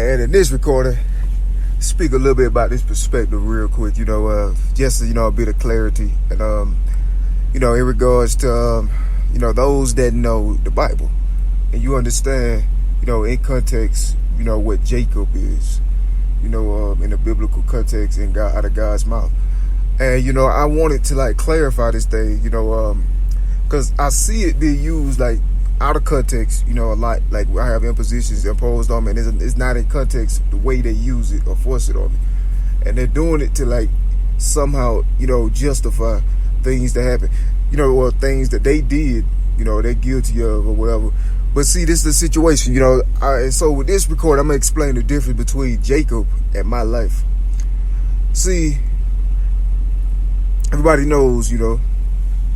And in this recording, speak a little bit about this perspective real quick, just a bit of clarity. And, in regards to, those that know the Bible. And you understand, in context, what Jacob is, in the biblical context and God, out of God's mouth. And, I wanted to, clarify this thing, because I see it being used, out of context, a lot. Like, I have impositions imposed on me, and it's not in context the way they use it or force it on me. And they're doing it to, somehow, justify things that happen, or things that they did, they're guilty of or whatever. But see, this is the situation, and so with this record, I'm going to explain the difference between Jacob and my life. See, everybody knows,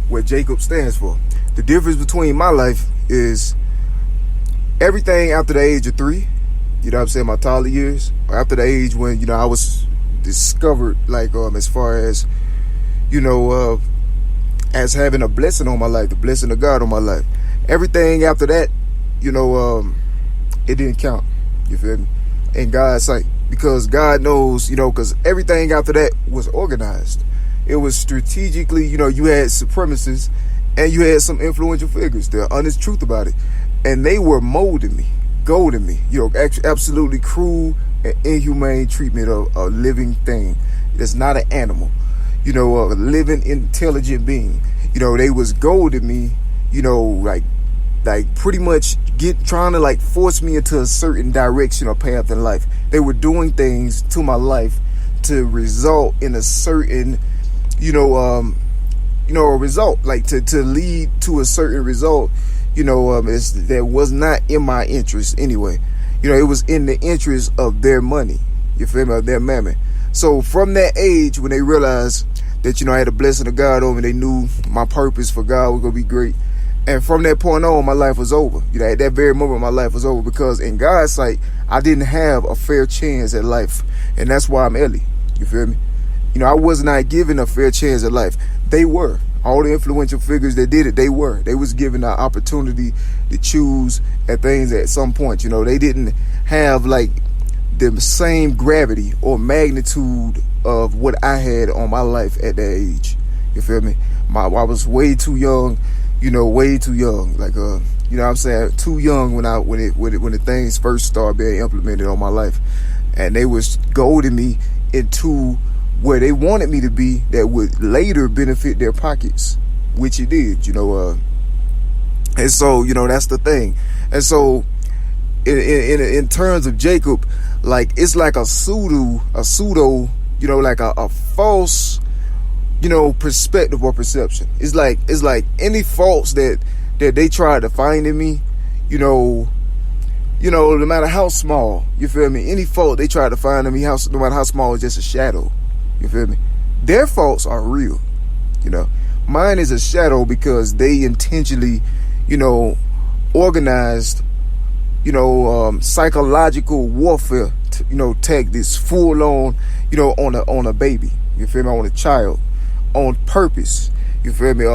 what Jacob stands for. The difference between my life is everything after the age of 3, my toddler years, or after the age when, I was discovered, as far as, as having a blessing on my life, the blessing of God on my life. Everything after that, it didn't count, you feel me, in God's sight, because God knows, because everything after that was organized. It was strategically, you had supremacists and you had some influential figures. The honest truth about it. And they were molding me, goading me, absolutely cruel and inhumane treatment of a living thing. That's not an animal, a living, intelligent being. They was goading me, pretty much trying to force me into a certain direction or path in life. They were doing things to my life to result in a certain, a result, to lead to a certain result, that was not in my interest anyway. It was in the interest of their money, you feel me, of their mammon. So from that age, when they realized that, I had a blessing of God over me, they knew my purpose for God was going to be great. And from that point on, my life was over. At that very moment, my life was over, because in God's sight, I didn't have a fair chance at life. And that's why I'm Ellie, you feel me? I was not given a fair chance at life. They were. All the influential figures that did it, they were. They was given the opportunity to choose at things at some point. They didn't have the same gravity or magnitude of what I had on my life at that age. You feel me? I was way too young, way too young. Too young when the things first started being implemented on my life. And they was goading me into where they wanted me to be that would later benefit their pockets, which it did, and so, that's the thing. And so in terms of Jacob, it's like a pseudo, a false, perspective or perception. It's like any faults that they tried to find in me, no matter how small, you feel me, any fault they tried to find in me, no matter how small, it's just a shadow. You feel me? Their faults are real. Mine is a shadow because they intentionally, organized, psychological warfare, tactics full on, on a baby. You feel me? On a child, on purpose. You feel me?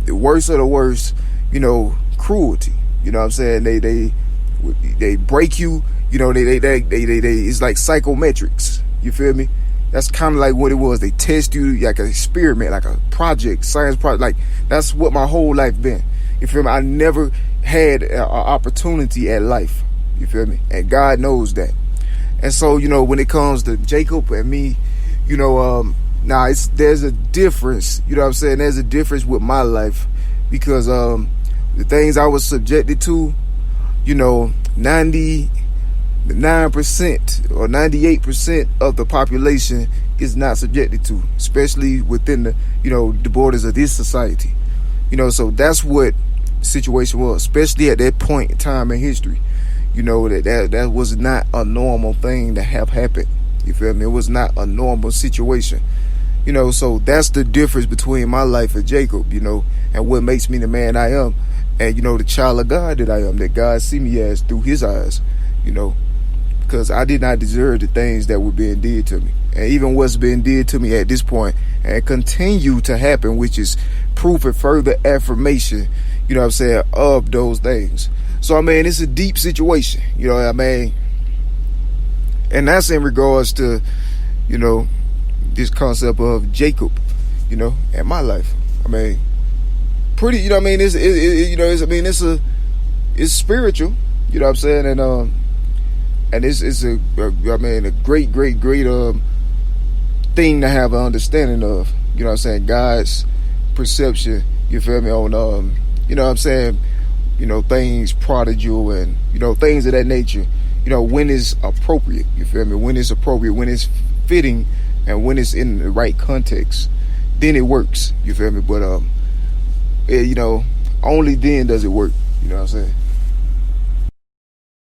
The worst of the worst, cruelty. You know what I'm saying? They break you. They it's like psychometrics. You feel me? That's kind of like what it was. They test you like an experiment, like a project, science project. That's what my whole life been. You feel me? I never had an opportunity at life. You feel me? And God knows that. And so, when it comes to Jacob and me, there's a difference. You know what I'm saying? There's a difference with my life because the things I was subjected to, 9% or 98% of the population is not subjected to, especially within the, the borders of this society. So that's what the situation was, especially at that point in time in history. That was not a normal thing to have happened. You feel me? It was not a normal situation. So that's the difference between my life and Jacob, and what makes me the man I am. And, the child of God that I am, that God see me as through his eyes, because I did not deserve the things that were being did to me. And even what's being did to me at this point and continue to happen, which is proof and further affirmation, of those things. So, it's a deep situation, And that's in regards to, you know, this concept of Jacob, you know, and my life. I mean, pretty, you know what I mean? It's spiritual, you know what I'm saying? And it's a great thing to have an understanding of, you know what I'm saying? God's perception, you feel me, on, you know what I'm saying? You know, things prodigal and, you know, things of that nature, you know, when it's appropriate, you feel me? When it's appropriate, when it's fitting, and when it's in the right context, then it works, you feel me? But, you know, only then does it work, you know what I'm saying?